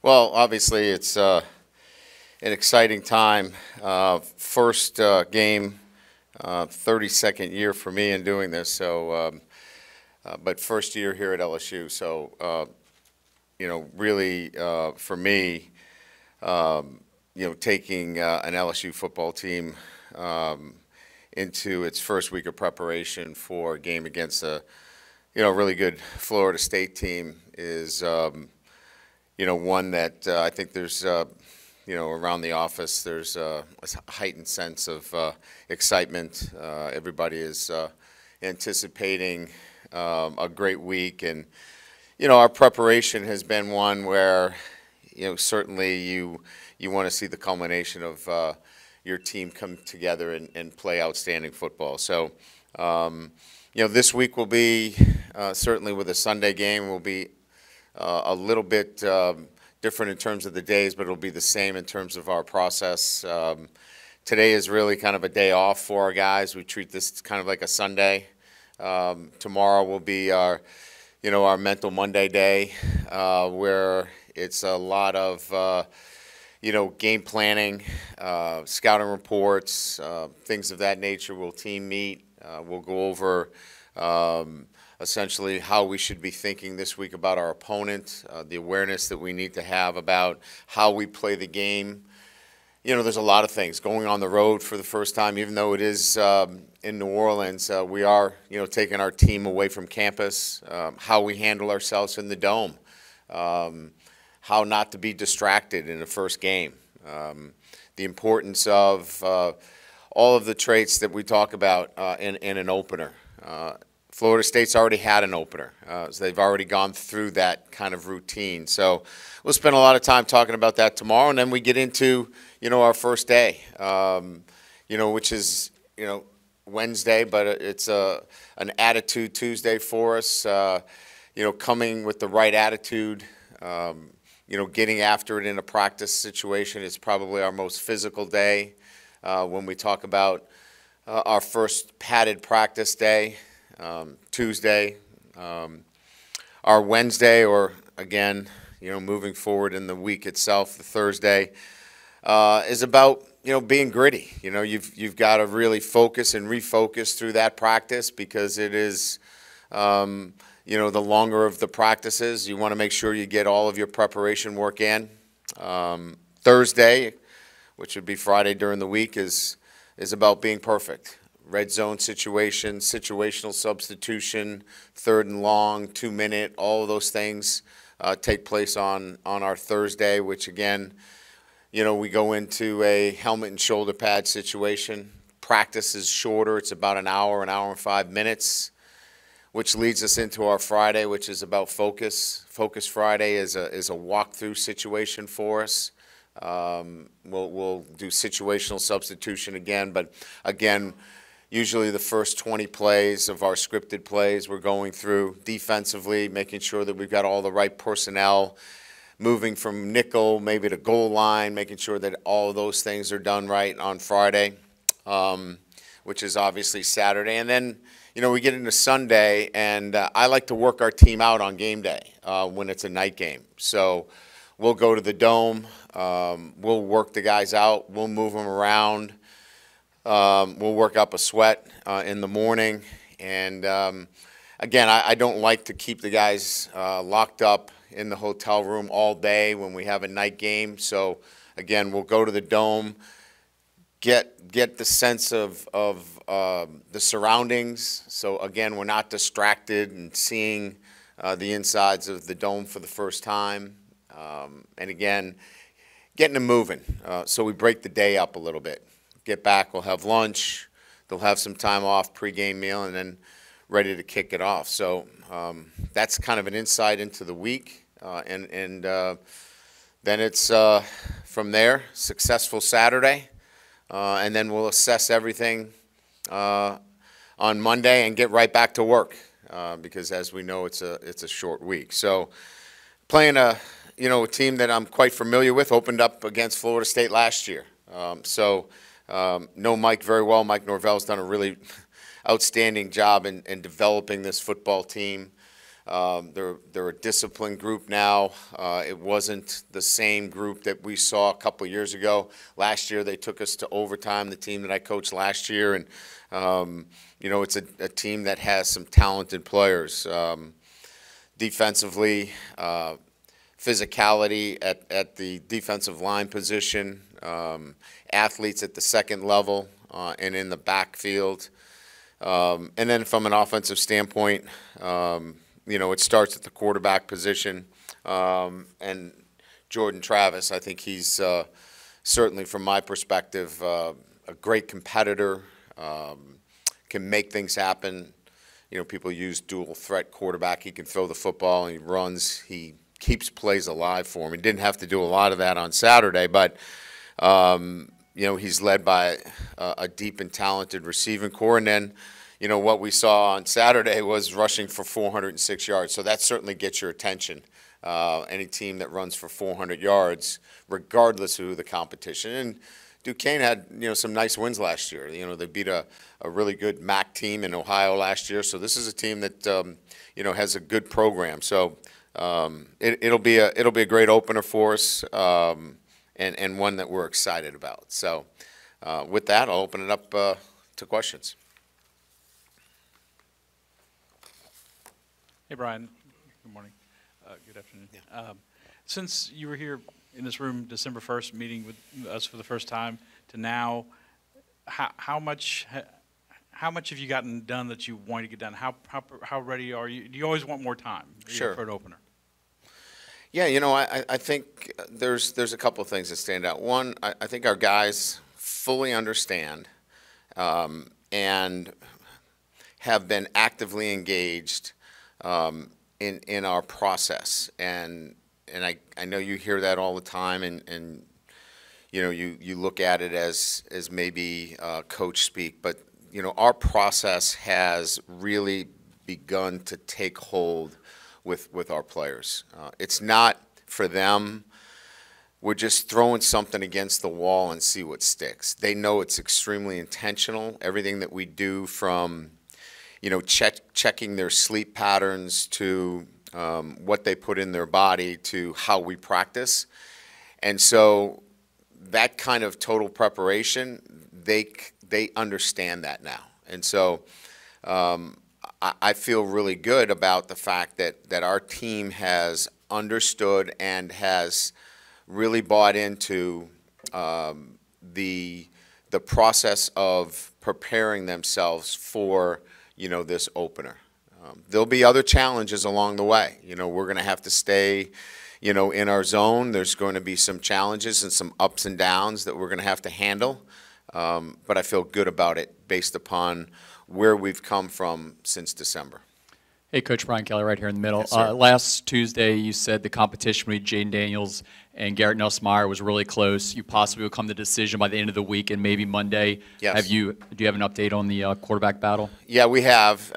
Well, obviously, it's an exciting time. First game, 32nd year for me in doing this. But first year here at LSU. Really for me, taking an LSU football team into its first week of preparation for a game against a, really good Florida State team is. One that I think there's, around the office, there's a heightened sense of excitement. Everybody is anticipating a great week. And, our preparation has been one where, certainly you want to see the culmination of your team come together and play outstanding football. This week will be, certainly with a Sunday game, will be a little bit different in terms of the days, but it'll be the same in terms of our process. Today is really kind of a day off for our guys. We treat this kind of like a Sunday. Tomorrow will be our mental Monday day, where it's a lot of, game planning, scouting reports, things of that nature. We'll team meet. We'll go over essentially how we should be thinking this week about our opponent, the awareness that we need to have about how we play the game. There's a lot of things going on the road for the first time, even though it is in New Orleans. We are, taking our team away from campus, how we handle ourselves in the Dome, how not to be distracted in the first game, the importance of all of the traits that we talk about in an opener. Florida State's already had an opener, so they've already gone through that kind of routine. So we'll spend a lot of time talking about that tomorrow, and then we get into, our first day, which is, Wednesday, but it's an attitude Tuesday for us. Coming with the right attitude, getting after it in a practice situation is probably our most physical day. When we talk about our first padded practice day. Tuesday, our Wednesday, or again, moving forward in the week itself, the Thursday, is about, being gritty. You've got to really focus and refocus through that practice because it is, the longer of the practices. You want to make sure you get all of your preparation work in. Thursday, which would be Friday during the week, is about being perfect. Red zone situation, situational substitution, 3rd and long, 2-minute, all of those things take place on our Thursday, which again, we go into a helmet and shoulder pad situation. Practice is shorter. It's about an hour and 5 minutes, which leads us into our Friday, which is about focus. Focus Friday is a walkthrough situation for us. We'll do situational substitution again, but again, usually the first 20 plays of our scripted plays we're going through defensively, making sure that we've got all the right personnel, moving from nickel maybe to goal line, making sure that all of those things are done right on Friday, which is obviously Saturday. And then, we get into Sunday, and I like to work our team out on game day when it's a night game. So we'll go to the Dome. We'll work the guys out. We'll move them around. We'll work up a sweat in the morning. And, again, I don't like to keep the guys locked up in the hotel room all day when we have a night game. So, again, we'll go to the Dome, get the sense of the surroundings. So, again, we're not distracted and seeing the insides of the Dome for the first time. And, again, getting them moving. So we break the day up a little bit. Get back, we'll have lunch, they'll have some time off, pregame meal, and then ready to kick it off. So that's kind of an insight into the week, and then it's from there, successful Saturday, and then we'll assess everything on Monday and get right back to work because, as we know, it's a short week. So playing a team that I'm quite familiar with, opened up against Florida State last year. Know Mike very well. Mike Norvell's done a really outstanding job in developing this football team. They're a disciplined group now. It wasn't the same group that we saw a couple of years ago. Last year they took us to overtime, the team that I coached last year, and it's a team that has some talented players. Defensively, physicality at the defensive line position, athletes at the second level and in the backfield. And then from an offensive standpoint, it starts at the quarterback position. And Jordan Travis, I think he's certainly, from my perspective, a great competitor, can make things happen. People use dual threat quarterback. He can throw the football, and he runs. He keeps plays alive for him. He didn't have to do a lot of that on Saturday, but he's led by a deep and talented receiving core. And then, what we saw on Saturday was rushing for 406 yards. So that certainly gets your attention. Any team that runs for 400 yards, regardless of who the competition. And Duquesne had, some nice wins last year. They beat a really good MAC team in Ohio last year. So this is a team that, has a good program. So it'll be a great opener for us, and one that we're excited about. So with that, I'll open it up to questions. Hey, Brian. Good morning. Good afternoon. Yeah. Since you were here in this room December 1st, meeting with us for the first time to now, how much have you gotten done that you want to get done? How ready are you? Do you always want more time? Sure. For an opener? Yeah, I think there's a couple of things that stand out. One, I think our guys fully understand and have been actively engaged in our process, and I know you hear that all the time, and you look at it as maybe coach speak, but our process has really begun to take hold with our players. It's not for them. We're just throwing something against the wall and see what sticks. They know it's extremely intentional. Everything that we do, from checking their sleep patterns to what they put in their body to how we practice. And so that kind of total preparation, they understand that now. And so I feel really good about the fact that our team has understood and has really bought into the process of preparing themselves for this opener. There'll be other challenges along the way. We're going to have to stay, in our zone. There's going to be some challenges and some ups and downs that we're going to have to handle. But I feel good about it based upon where we've come from since December. Hey, Coach, Brian Kelly right here in the middle. Yes, sir. Last Tuesday, you said the competition between Jaden Daniels and Garrett Nussmeier was really close. You possibly will come to a decision by the end of the week and maybe Monday. Yes. Do you have an update on the quarterback battle? Yeah, we have.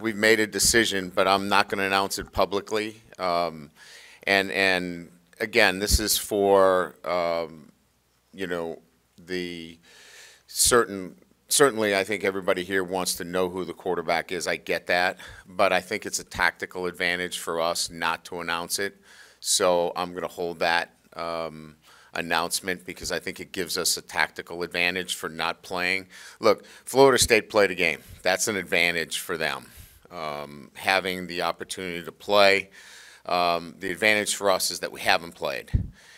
We've made a decision, but I'm not going to announce it publicly. And again, this is for the certainly, I think everybody here wants to know who the quarterback is. I get that, but I think it's a tactical advantage for us not to announce it. So I'm going to hold that announcement because I think it gives us a tactical advantage for not playing. Look, Florida State played a game. That's an advantage for them, having the opportunity to play. The advantage for us is that we haven't played.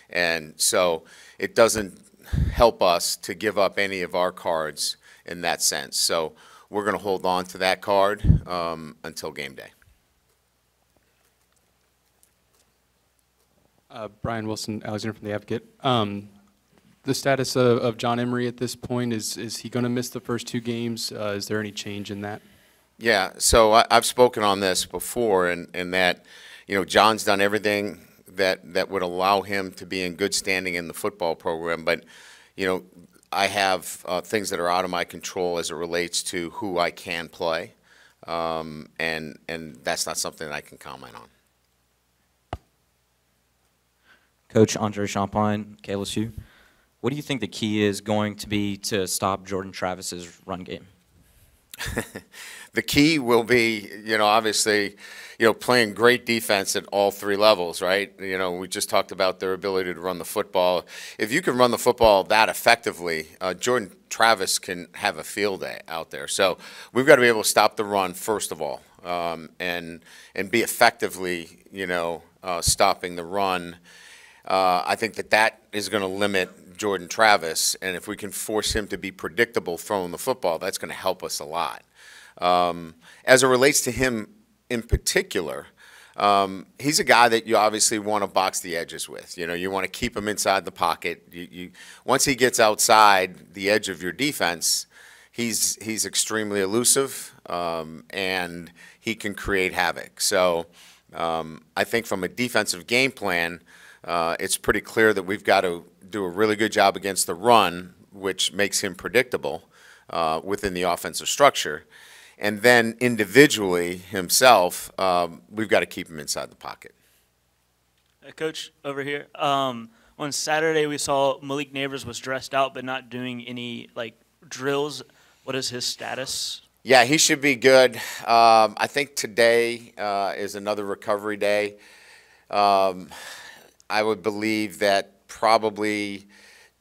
And so it doesn't help us to give up any of our cards in that sense. So we're going to hold on to that card until game day. Brian Wilson, Alexander from The Advocate. The status of John Emery at this point, is he going to miss the first two games? Is there any change in that? Yeah, so I've spoken on this before, and that, John's done everything that would allow him to be in good standing in the football program, but, I have things that are out of my control as it relates to who I can play, and that's not something that I can comment on. Coach Andre Champagne, KLSU. What do you think the key is going to be to stop Jordan Travis's run game? The key will be, obviously, playing great defense at all three levels, right? We just talked about their ability to run the football. If you can run the football that effectively, Jordan Travis can have a field day out there. So we've got to be able to stop the run, first of all, and be effectively, stopping the run. I think that is going to limit Jordan Travis, and if we can force him to be predictable throwing the football, that's going to help us a lot. As it relates to him in particular, he's a guy that you obviously want to box the edges with. You want to keep him inside the pocket. Once he gets outside the edge of your defense, he's extremely elusive, and he can create havoc. So I think from a defensive game plan, it's pretty clear that we've got to do a really good job against the run, which makes him predictable within the offensive structure. And then individually himself, we've got to keep him inside the pocket. Coach, over here. On Saturday, we saw Malik Neighbors was dressed out but not doing any drills. What is his status? Yeah, he should be good. I think today is another recovery day. I would believe that probably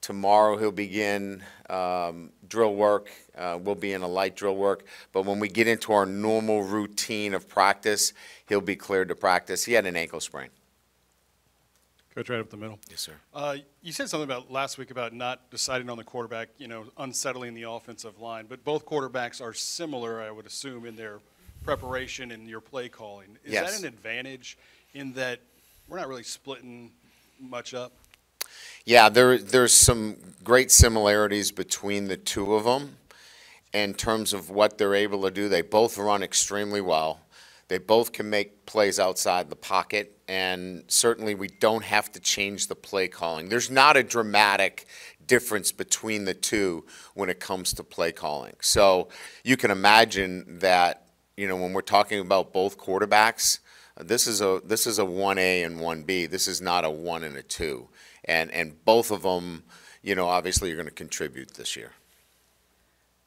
tomorrow he'll begin drill work. We'll be in a light drill work. But when we get into our normal routine of practice, he'll be cleared to practice. He had an ankle sprain. Coach, right up the middle. Yes, sir. You said something about last week about not deciding on the quarterback, unsettling the offensive line. But both quarterbacks are similar, I would assume, in their preparation and your play calling. Is Yes. that an advantage in that we're not really splitting much up? Yeah, there's some great similarities between the two of them in terms of what they're able to do. They both run extremely well. They both can make plays outside the pocket, and certainly we don't have to change the play calling. There's not a dramatic difference between the two when it comes to play calling. So you can imagine that, when we're talking about both quarterbacks, this is a 1A and 1B. This is not a 1 and a 2. And both of them, obviously are going to contribute this year.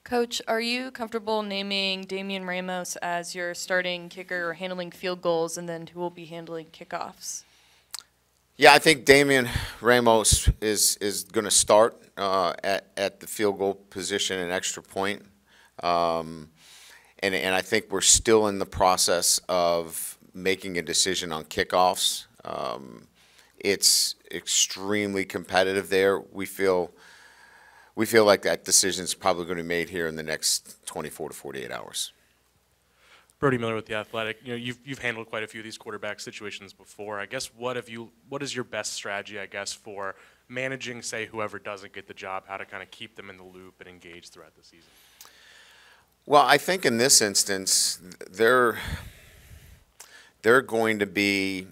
Coach, are you comfortable naming Damian Ramos as your starting kicker or handling field goals, and then who will be handling kickoffs? Yeah, I think Damian Ramos is going to start at the field goal position and extra point. And I think we're still in the process of making a decision on kickoffs. It's extremely competitive there. We feel like that decision is probably going to be made here in the next 24 to 48 hours. Brody Miller with The Athletic. You've handled quite a few of these quarterback situations before. I guess what is your best strategy, I guess, for managing, say, whoever doesn't get the job, how to kind of keep them in the loop and engaged throughout the season? Well, I think in this instance, they're going to be,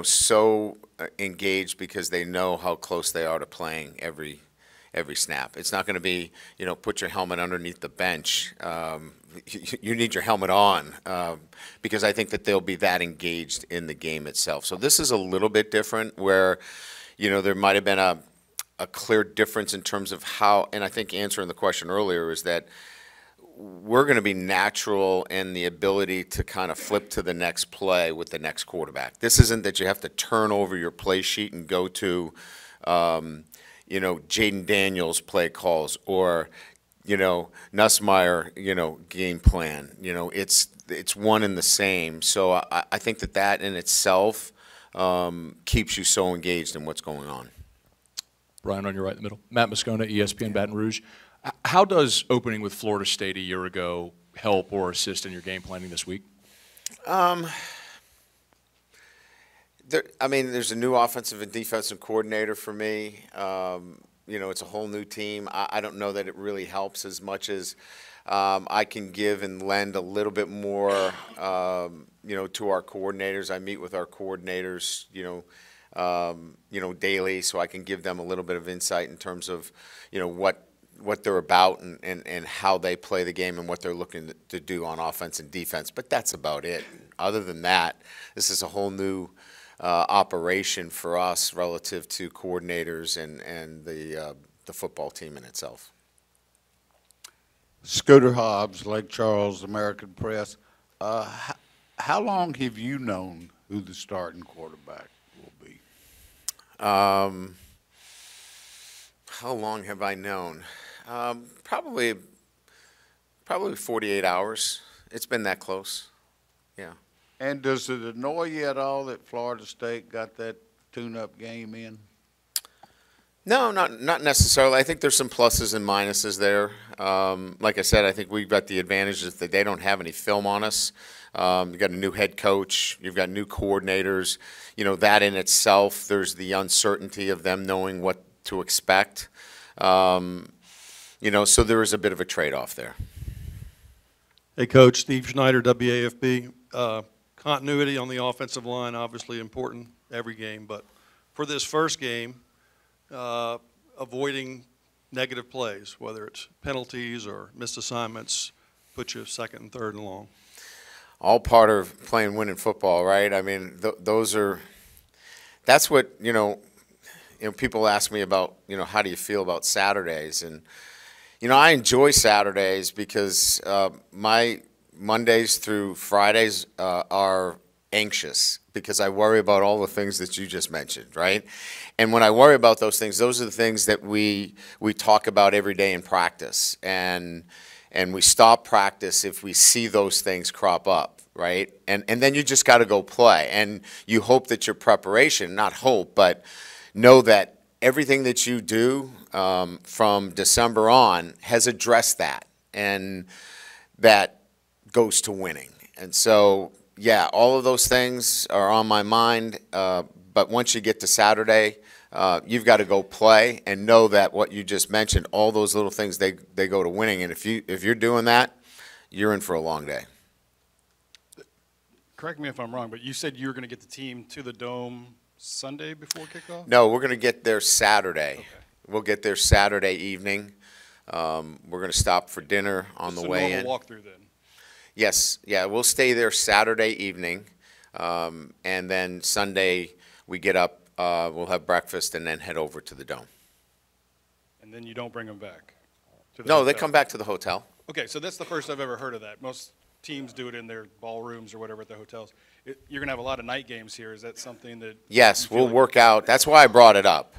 so engaged because they know how close they are to playing every snap. It's not going to be, put your helmet underneath the bench. You need your helmet on because I think that they'll be that engaged in the game itself. So this is a little bit different where, there might have been a clear difference in terms of how, and I think answering the question earlier is that we're going to be natural in the ability to kind of flip to the next play with the next quarterback. This isn't that you have to turn over your play sheet and go to, Jaden Daniels play calls or, Nussmeier, game plan. It's one and the same. So I think that in itself keeps you so engaged in what's going on. Brian on your right in the middle. Matt Moscona, ESPN Baton Rouge. How does opening with Florida State a year ago help or assist in your game planning this week? There's a new offensive and defensive coordinator for me. It's a whole new team. I don't know that it really helps as much as I can give and lend a little bit more, to our coordinators. I meet with our coordinators, daily, so I can give them a little bit of insight in terms of, what they're about and how they play the game and what they're looking to do on offense and defense. But that's about it. Other than that, this is a whole new operation for us relative to coordinators and the football team in itself. Scooter Hobbs, Lake Charles, American Press. How long have you known who the starting quarterback will be? How long have I known? Probably 48 hours. It's been that close. Yeah. And does it annoy you at all that Florida State got that tune-up game in? No, not necessarily. I think there's some pluses and minuses there. Like I said, I think we've got the advantage that they don't have any film on us. You've got a new head coach. You've got new coordinators. You know, that in itself, there's the uncertainty of them knowing what to expect. You know, so there is a bit of a trade-off there. Hey, Coach, Steve Schneider, WAFB. Continuity on the offensive line, obviously important every game, but for this first game, avoiding negative plays, whether it's penalties or missed assignments, put you second and third and long. All part of playing winning football, right? I mean, that's what, you know, people ask me about, you know, how do you feel about Saturdays? And, you know, I enjoy Saturdays because my Mondays through Fridays are anxious because I worry about all the things that you just mentioned, right? And when I worry about those things, those are the things that we talk about every day in practice. And we stop practice if we see those things crop up, right? And then you just got to go play. And you hope that your preparation, not hope, but know that everything that you do from December on has addressed that. And that goes to winning. And so, yeah, all of those things are on my mind. But once you get to Saturday, you've got to go play and know that what you just mentioned, all those little things, they go to winning. And if you're doing that, you're in for a long day. Correct me if I'm wrong, but you said you were going to get the team to the Dome Sunday before kickoff? No, we're going to get there Saturday. Okay. We'll get there Saturday evening. We're going to stop for dinner on the way in. Just a normal walkthrough then? Yes, yeah, we'll stay there Saturday evening, and then Sunday we get up, we'll have breakfast, and then head over to the Dome. And then you don't bring them back? To the No, they hotel? come back to the hotel. Okay, so that's the first I've ever heard of that. Most teams do it in their ballrooms or whatever at the hotels. You're going to have a lot of night games here. Is that something that? Yes, you feel we'll like- work out. That's why I brought it up.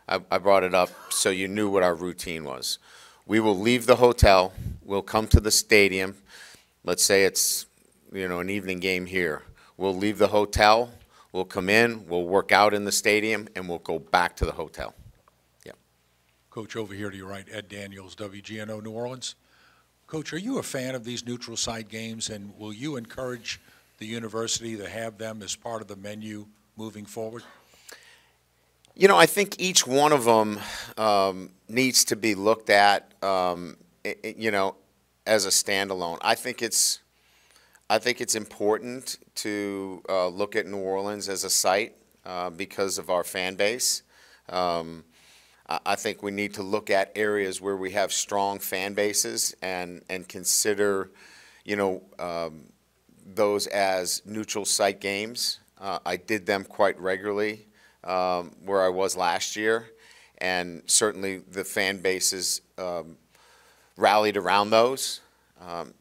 I brought it up so you knew what our routine was. We will leave the hotel. We'll come to the stadium. Let's say it's, you know, an evening game here. We'll leave the hotel. We'll come in. We'll work out in the stadium, and we'll go back to the hotel. Yeah. Coach, over here to your right, Ed Daniels, WGNO New Orleans. Coach, are you a fan of these neutral site games, and will you encourage the university to have them as part of the menu moving forward? You know, I think each one of them needs to be looked at, you know, as a standalone. I think it's important to look at New Orleans as a site because of our fan base. I think we need to look at areas where we have strong fan bases and consider, you know, those as neutral site games. I did them quite regularly where I was last year, and certainly the fan bases rallied around those.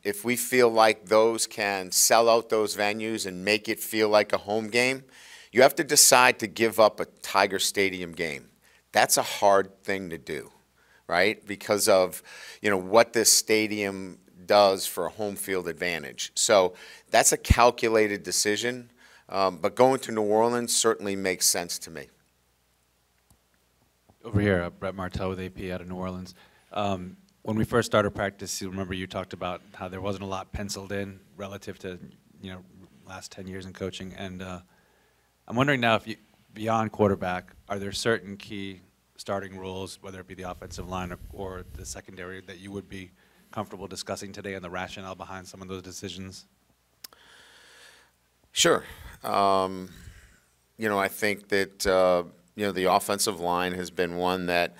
If we feel like those can sell out those venues and make it feel like a home game, you have to decide to give up a Tiger Stadium game. That's a hard thing to do, right? Because of, you know, what this stadium does for a home field advantage. So that's a calculated decision, but going to New Orleans certainly makes sense to me. Over here, Brett Martell with AP out of New Orleans. When we first started practice, you remember you talked about how there wasn't a lot penciled in relative to, you know, last 10 years in coaching. And I'm wondering now, if you, beyond quarterback, are there certain key starting rules, whether it be the offensive line or the secondary, that you would be comfortable discussing today and the rationale behind some of those decisions? Sure. You know, I think that, you know, the offensive line has been one that,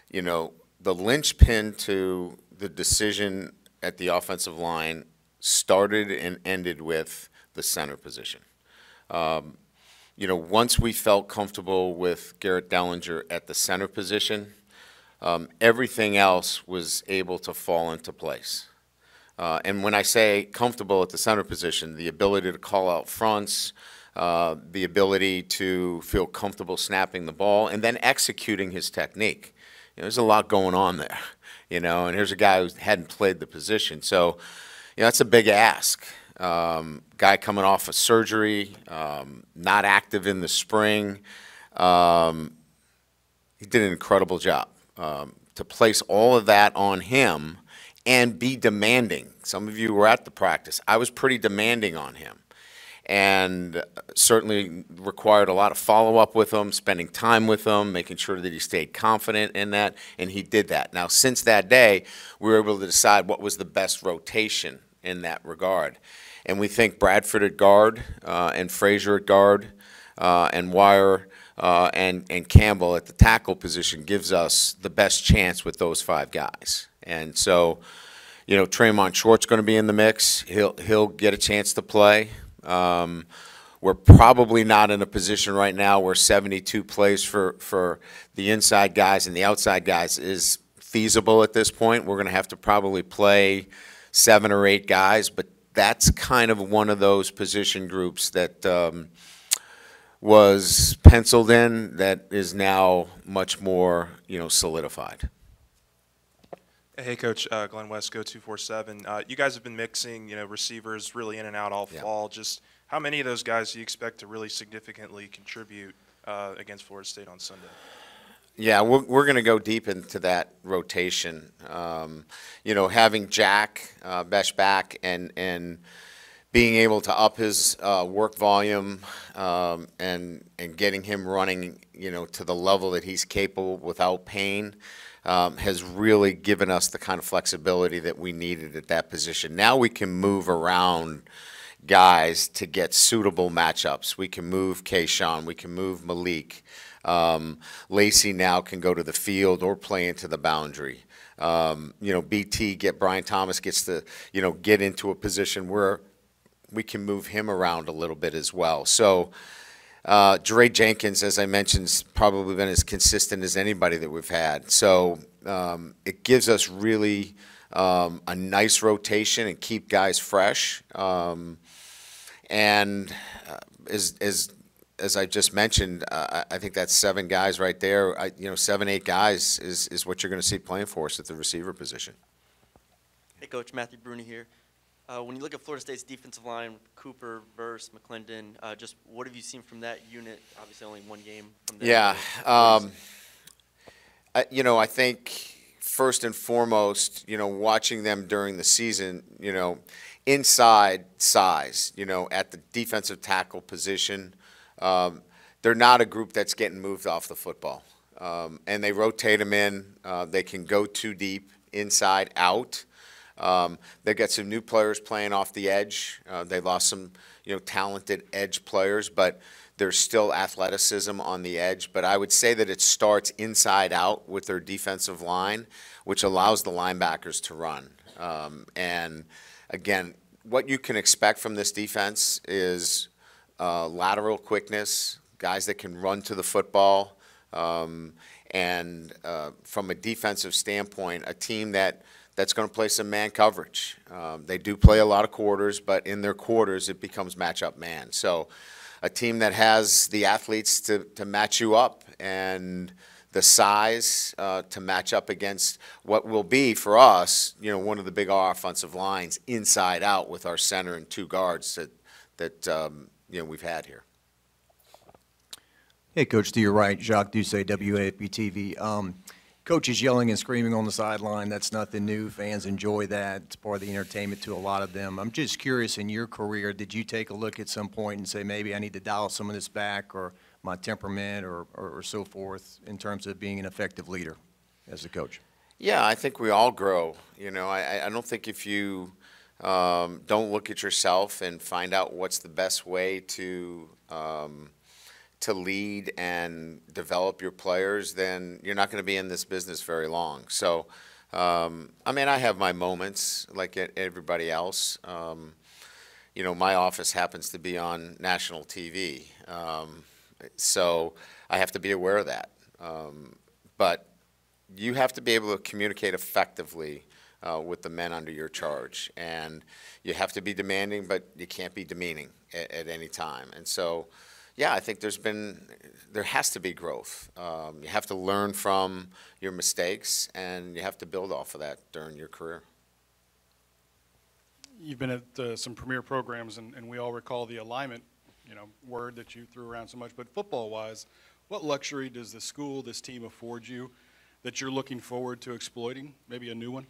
you know, the linchpin to the decision at the offensive line started and ended with the center position. You know, once we felt comfortable with Garrett Dellinger at the center position, everything else was able to fall into place. And when I say comfortable at the center position, the ability to call out fronts, the ability to feel comfortable snapping the ball, and then executing his technique. There's a lot going on there, and here's a guy who hadn't played the position. So, that's a big ask. Guy coming off of surgery, not active in the spring. He did an incredible job. To place all of that on him and be demanding. Some of you were at the practice. I was pretty demanding on him, and certainly required a lot of follow-up with him, spending time with him, making sure that he stayed confident in that, and he did that. Now, since that day, we were able to decide what was the best rotation in that regard. And we think Bradford at guard, and Frazier at guard, and Wire and Campbell at the tackle position gives us the best chance with those 5 guys. And so, Tremont Short's going to be in the mix. He'll get a chance to play. We're probably not in a position right now where 72 plays for the inside guys and the outside guys is feasible at this point. We're going to have to probably play 7 or 8 guys, but that's kind of one of those position groups that was penciled in that is now much more, solidified. Hey, Coach, Glenn West, Go247. You guys have been mixing, receivers really in and out all fall. Just how many of those guys do you expect to really significantly contribute against Florida State on Sunday? Yeah, we're going to go deep into that rotation. Having Jack Besh back and being able to up his work volume and getting him running, to the level that he's capable without pain has really given us the kind of flexibility that we needed at that position. Now we can move around guys to get suitable matchups. We can move Kayshawn. We can move Malik. Lacey now can go to the field or play into the boundary. Brian Thomas gets to, get into a position where we can move him around a little bit as well. So Jeray Jenkins, as I mentioned, has probably been as consistent as anybody that we've had. So it gives us really a nice rotation and keep guys fresh. And as I just mentioned, I think that's 7 guys right there. 7, 8 guys is what you're going to see playing for us at the receiver position. Hey, Coach, Matthew Bruni here. When you look at Florida State's defensive line, Cooper, Verse, McClendon, just what have you seen from that unit? Obviously, only 1 game from them. Yeah, I think first and foremost, watching them during the season, inside size, at the defensive tackle position, they're not a group that's getting moved off the football. And they rotate them in. They can go too deep, inside, out. They've got some new players playing off the edge. They lost some, talented edge players, but there's still athleticism on the edge. But I would say that it starts inside out with their defensive line, which allows the linebackers to run. And again, what you can expect from this defense is lateral quickness, guys that can run to the football, and from a defensive standpoint, a team that's going to play some man coverage. They do play a lot of quarters, but in their quarters it becomes matchup man. So a team that has the athletes to match you up and the size to match up against what will be, for us, one of the big offensive lines inside out with our center and 2 guards that we've had here. Hey, Coach, to your right, Jacques Doucet, WAFB TV. Coaches yelling and screaming on the sideline, that's nothing new. Fans enjoy that. It's part of the entertainment to a lot of them. I'm just curious, in your career, did you take a look at some point and say, maybe I need to dial some of this back, or my temperament, or so forth, in terms of being an effective leader as a coach? Yeah, I think we all grow. I don't think if you don't look at yourself and find out what's the best way to lead and develop your players, then you're not going to be in this business very long. So, I have my moments like everybody else. My office happens to be on national TV, so I have to be aware of that. But you have to be able to communicate effectively with the men under your charge. And you have to be demanding, but you can't be demeaning at any time. And so, yeah, I think there has to be growth. You have to learn from your mistakes, and you have to build off of that during your career. You've been at some premier programs, and we all recall the alignment, word that you threw around so much. But football-wise, what luxury does the school, this team afford you that you're looking forward to exploiting, maybe a new one?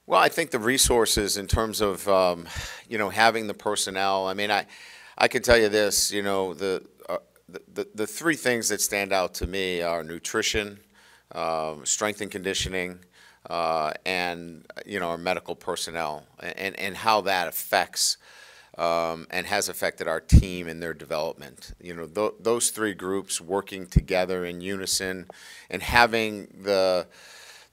Well, I think the resources in terms of, having the personnel. I mean, I can tell you this, the three things that stand out to me are nutrition, strength and conditioning, and, our medical personnel, and how that affects and has affected our team and their development. Those three groups working together in unison and having the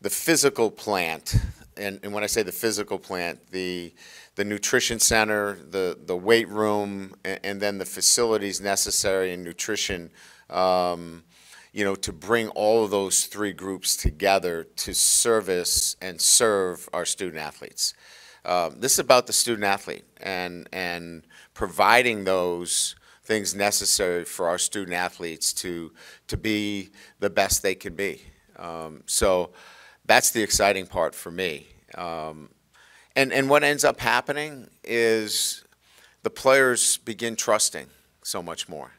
physical plant. And when I say the physical plant, the nutrition center, the weight room, and then the facilities necessary in nutrition, to bring all of those three groups together to service and serve our student athletes. This is about the student athlete and providing those things necessary for our student athletes to be the best they can be. So that's the exciting part for me. And what ends up happening is the players begin trusting so much more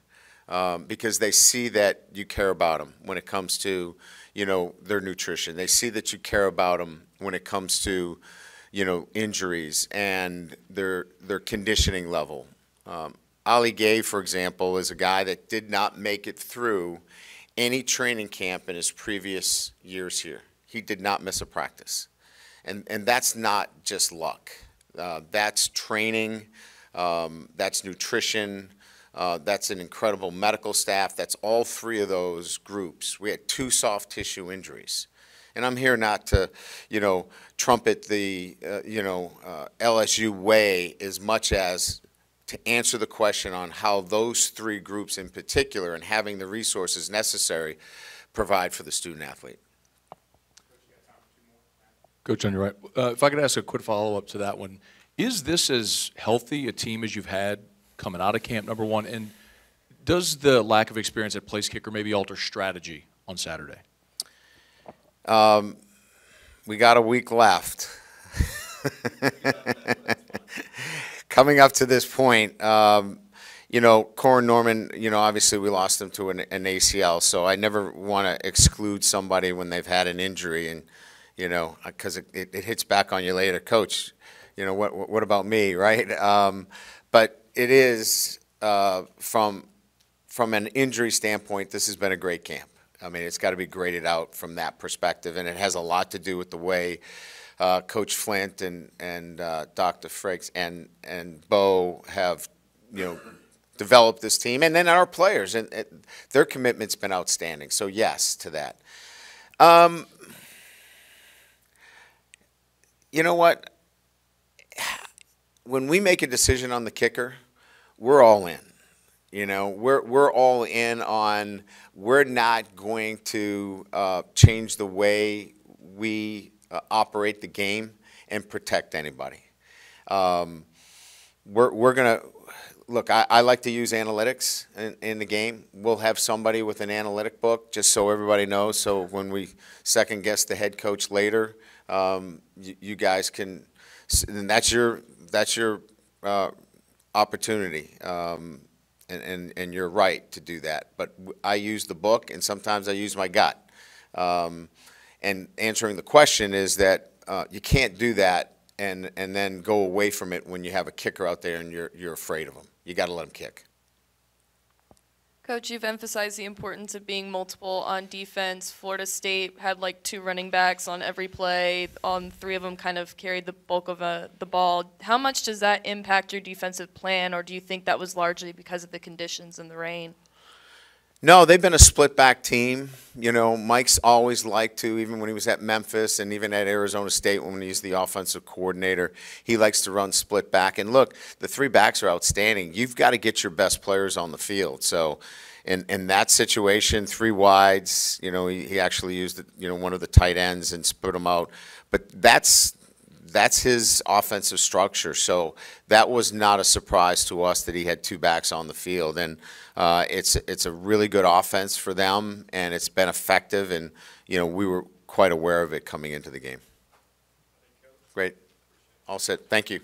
because they see that you care about them when it comes to, their nutrition. They see that you care about them when it comes to, injuries and their conditioning level. Ali Gay, for example, is a guy that did not make it through any training camp in his previous years here. He did not miss a practice. And that's not just luck. That's training, that's nutrition, that's an incredible medical staff. That's all three of those groups. We had 2 soft tissue injuries. And I'm here not to, trumpet the, LSU way as much as to answer the question on how those 3 groups in particular and having the resources necessary provide for the student athlete. Coach, on your right, if I could ask a quick follow-up to that one, is this as healthy a team as you've had coming out of camp, number one, and does the lack of experience at place kicker maybe alter strategy on Saturday? We got a week left. Coming up to this point, Corin Norman, obviously we lost him to an ACL, so I never want to exclude somebody when they've had an injury, and because it hits back on you later. Coach, what about me, right? But it is, from an injury standpoint, this has been a great camp. I mean, it's got to be graded out from that perspective, and it has a lot to do with the way Coach Flint and Dr. Frakes and Bo have, developed this team, and then our players, and their commitment's been outstanding. So yes to that. You know what? When we make a decision on the kicker, we're all in. We're all in on we're not going to change the way we operate the game and protect anybody. We're going to look. I like to use analytics in the game. We'll have somebody with an analytic book just so everybody knows. So when we second guess the head coach later, you guys can, and that's your opportunity. And you're right to do that. But I use the book, and sometimes I use my gut. And answering the question is that you can't do that and then go away from it when you have a kicker out there and you're afraid of him. You got to let him kick. Coach, you've emphasized the importance of being multiple on defense. Florida State had like 2 running backs on every play. 3 of them kind of carried the bulk of the ball. How much does that impact your defensive plan, or do you think that was largely because of the conditions and the rain? No, they've been a split-back team. Mike's always liked to, even when he was at Memphis and even at Arizona State when he was the offensive coordinator, he likes to run split-back. And look, the 3 backs are outstanding. You've got to get your best players on the field. So, in that situation, 3 wides, you know, he actually used, you know, one of the tight ends and split them out. But that's his offensive structure. So that was not a surprise to us that he had 2 backs on the field. And it's a really good offense for them, and it's been effective. And, you know, we were quite aware of it coming into the game. Great. All set. Thank you.